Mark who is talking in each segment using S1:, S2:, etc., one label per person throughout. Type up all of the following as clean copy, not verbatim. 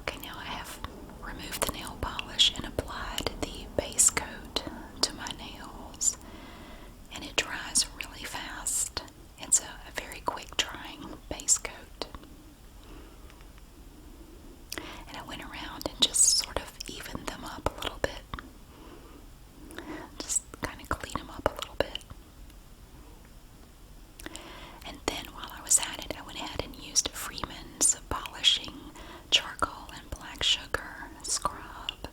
S1: Okay, now I have removed the nail polish and applied the base coat to my nails, and it dries really fast. It's a very quick drying base coat. And I went around and just sort of evened them up a little bit. Just kind of clean them up a little bit. And then while I was at it, I went ahead and used Freeman's polishing charcoal and black sugar scrub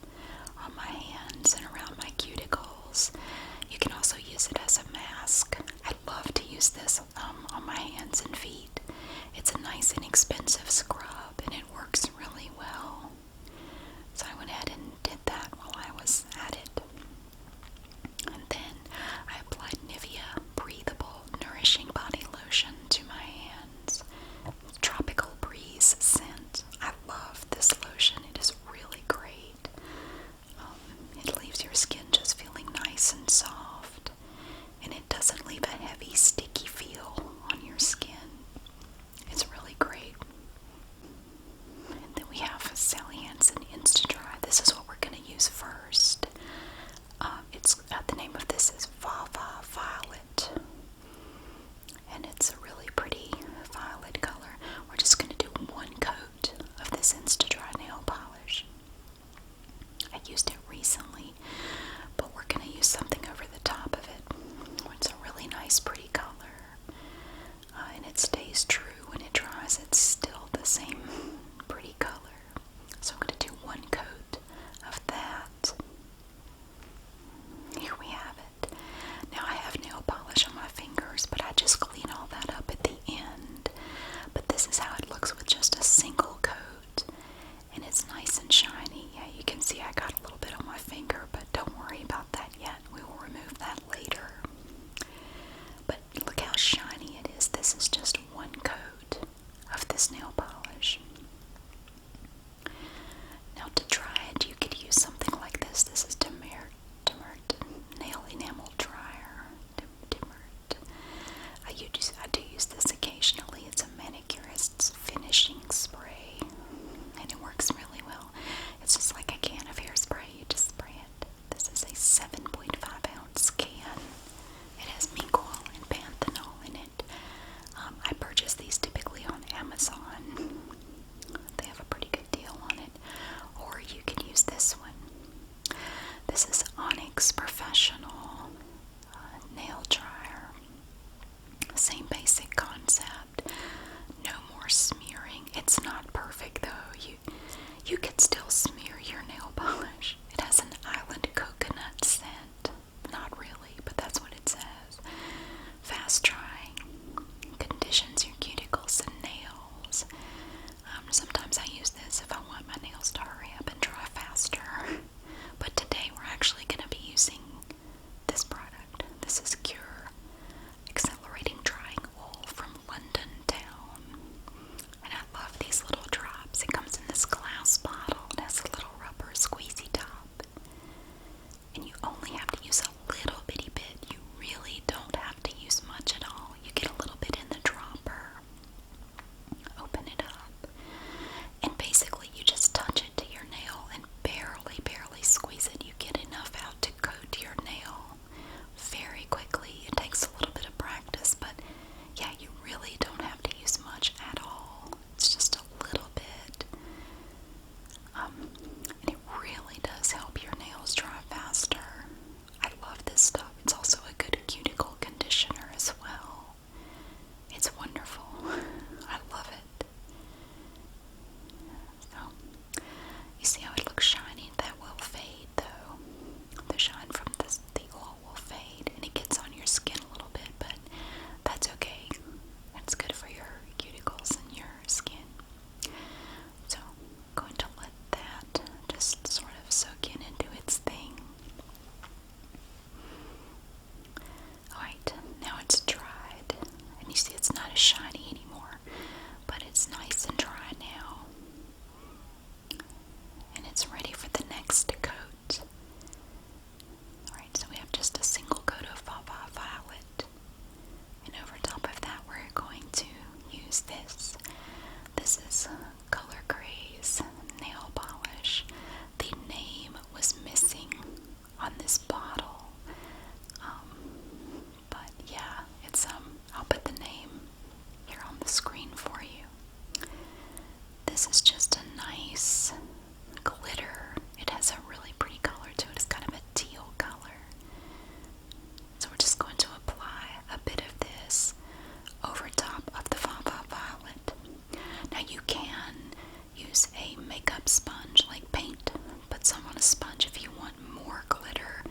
S1: use a makeup sponge, like paint, put some on a sponge if you want more glitter.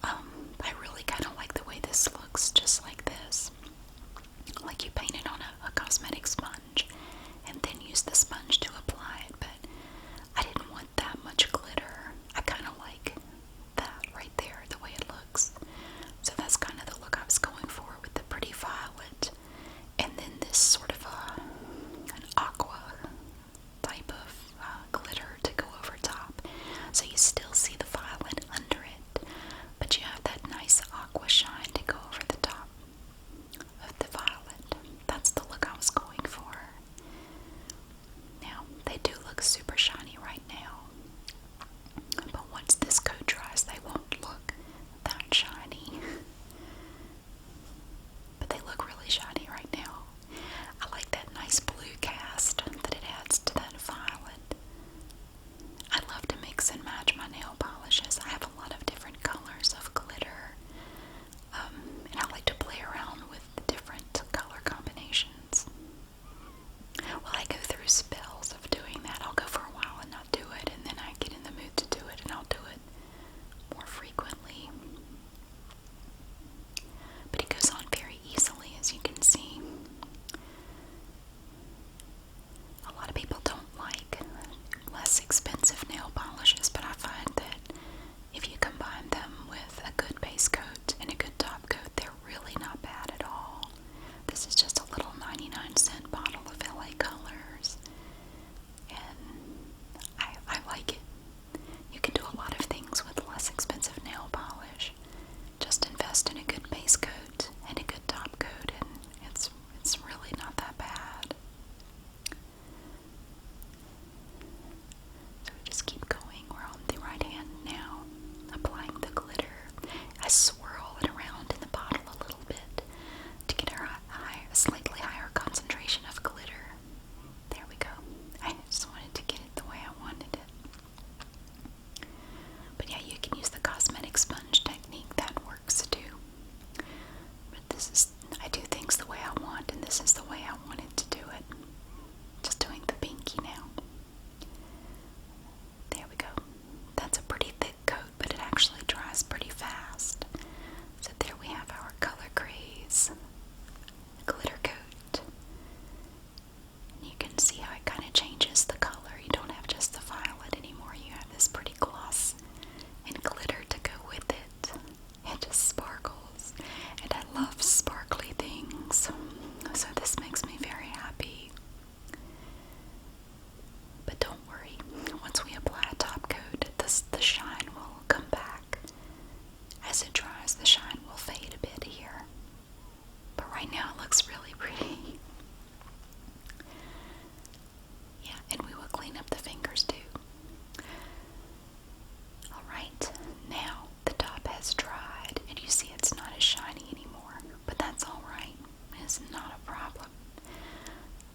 S1: I really kind of like the way this looks, just like this. Like you paint it on a cosmetic sponge and then use the sponge to apply it, but I didn't want that much glitter. I kind of like that right there, the way it looks. So that's kind of the look I was going for with the pretty violet. And then this sort of an aqua type of glitter to go over top. So you still see the violet under it, but you have that nice aqua shine to go over the top of the violet. That's the look I was going for. Now, they do look super shiny right now, but once this coat dries, they won't look that shiny. But they look really shiny right now. I like that nice blue cast that it adds to that violet. I love to mix and match my nail polishes. I have a lot of different colors of glitter, and I like to play around with the different color combinations. Well, I go through spells of doing that. I'll go for a while and not do it, and then I get in the mood to do it, and I'll do it more frequently. But it goes on very easily, as you can see. A lot of people don't like less expensive nail polishes, but I find that if you combine them with a good base coat and a good top coat, they're really not bad at all. This is just a little 99-cent bottle of LA Colors, and I like it. You can do a lot of things with less expensive nail polish. Just invest in a good base coat and a good top coat, and it's really not that bad. So we just keep going. We're on the right hand now, applying the glitter. I swirl it around in the bottle a little bit to get a slightly higher concentration of glitter. There we go. I just wanted to get it the way I wanted it. But yeah, you can use the cosmetic sponge technique. That works too. But I do things the way I want, and this is the way I wanted to do it. Just doing the pinky now. There we go. That's a pretty thick coat, but it actually dries pretty fast. So there we have our Color Craze glitter coat. And you can see how it kind of changes the color. You don't have just the violet anymore. You have this pretty gloss and glitter to go with it. It just sparkles. And I love sparkly things. So this makes me very happy. But don't worry. Once we apply a top coat, the shine will come back. As it dries, the shine will fade a bit here. But right now it looks really pretty. Yeah, and we will clean up the fingers too. Alright, now the top has dried, and you see it's not as shiny anymore. But that's alright. It's not a problem.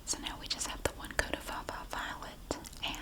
S1: So now we just have the one coat of Violet, and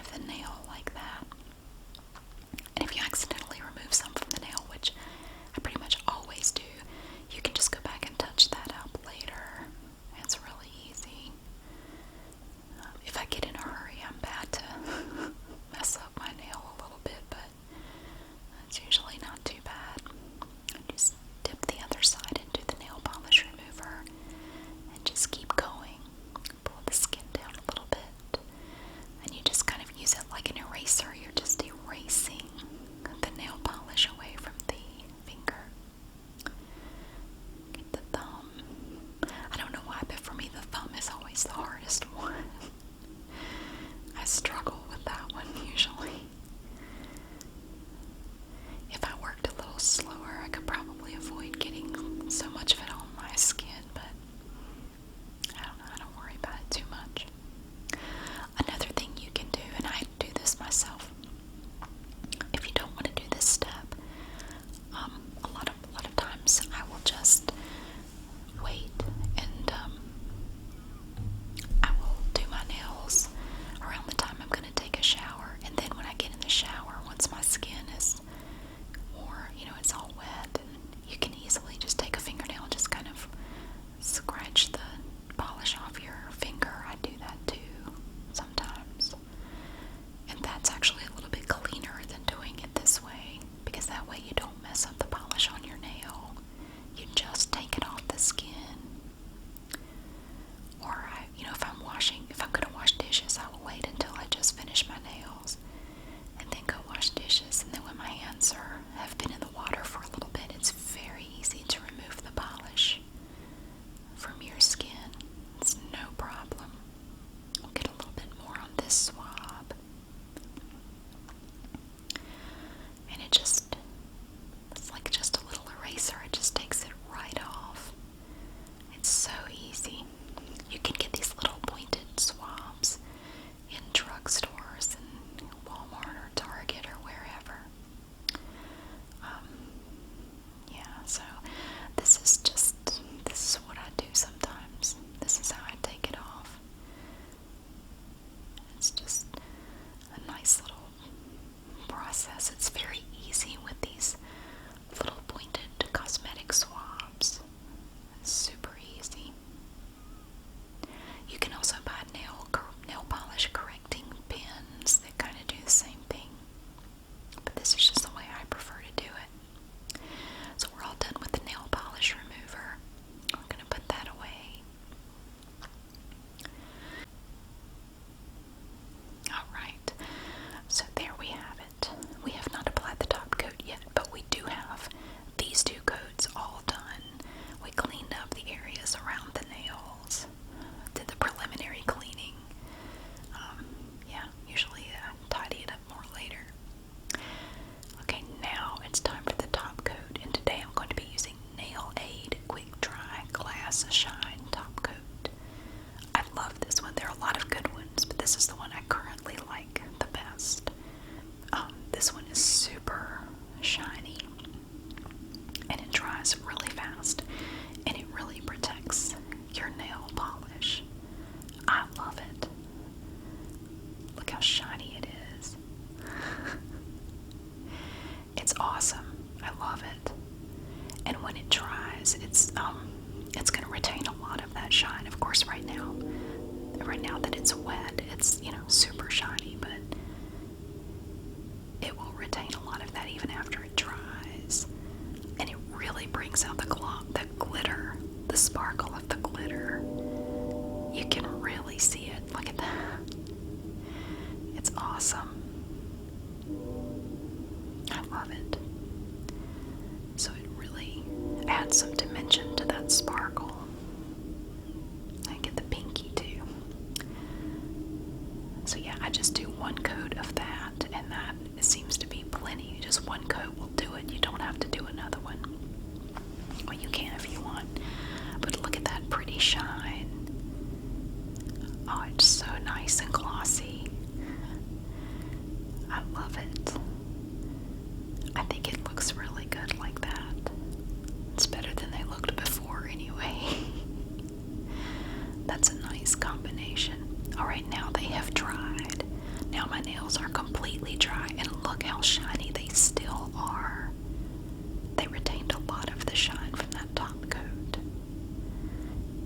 S1: remove the nail like that. And if you accidentally remove some from the nail, which I pretty much always do, you can just go back and touch that up later. It's really easy. If I get in a hurry, I'm bad to mess up my nail a little bit, but it's usually not too bad. I just dip the other side into the nail polish remover and just keep going. Pull the skin down a little bit, and you just kind of use it like an eraser. You're just erasing the nail polish away from the finger. Get the thumb. I don't know why, but for me the thumb is always the hardest one. I struggle with that one usually. If I worked a little slower, I could probably avoid getting so much of it on my skin, but I don't know, I don't worry about it too much. Another thing you can do, and I do this myself, if you don't want to do this step, a lot of times I will just wait and I will do my nails around the time I'm going to take a shower, and then when I get in the shower, once my skin is more, it's all wet, and you can easily just take a fingernail and just kind of scratch the polish off your finger. I do that too sometimes, and that's actually a little bit cleaner than doing it this way, because that way you don't mess up the polish on your nail. You just take it off the skin. Or if I'm gonna wash dishes, I will wait until I just finish my nails and then go wash dishes. And then when my hands have been in the water for a little bit, it's very easy to remove the polish from your skin. It's no problem. I'll get a little bit more on this swab. And it's like just a little eraser. It just takes it right off. It's so easy. You can get these little pointed swabs in drugstores and Walmart or Target or wherever. So this is what I do sometimes. This is how I take it off. It's just a nice little process. It's very easy with these little pointed cosmetic swabs. It's super easy. You can also buy nail polish correcting pens that kind of do the same thing. But this is just the way I prefer to do it. So we're all done with the nail polish remover. We're going to put that away. Alright, so there we have it. We have not applied the top coat yet, but we do have these two coats all done. We cleaned up the areas around the nails, did the preliminary cleaning. Usually tidy it up more later. Okay, now it's time for the top coat, and today I'm going to be using Nail Aid Quick Dry Glass Shine Top Coat. I love this one. There are a lot of good ones, but this is the one I currently like the best. This one is super shiny, and it dries really fast, and it really protects your nail polish. I love it. Look how shiny it is. It's awesome. I love it. And when it dries, it's going to retain a lot of that shine. Of course, right now that it's wet, it's super shiny, but it will retain a lot of that even after it dries. And it really brings out the glitter, the sparkle of the glitter. You can really see it. Look at that. It's awesome. I love it. So it really adds some dimension to that sparkle. I get the pinky too. So yeah, I just do one coat of that, and that seems to be plenty. Just one coat will do it. You don't have to do another one. Well, you can if you want. But look at that pretty shine. Oh, it's so nice and glossy. I love it. I think it looks really good like that. It's better than they looked before anyway. That's a nice combination. Alright, now they have dried. Now my nails are completely dry, and look how shiny they still are. They retained a lot of the shine from that top coat,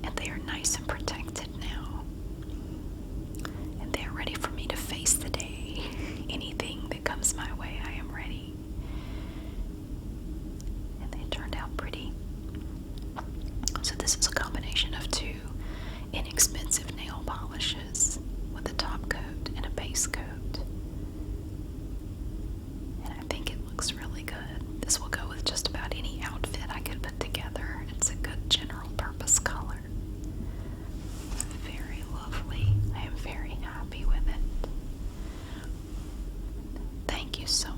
S1: and they are nice and protected now. And they're ready for me to face the day. Anything that comes my way, I am ready. And they turned out pretty. So this is a combination of two inexpensive nail polishes with a top coat and a base coat. And I think it looks really good. This will go with just about any outfit I could put together. It's a good general purpose color. Very lovely. I am very happy with it. Thank you so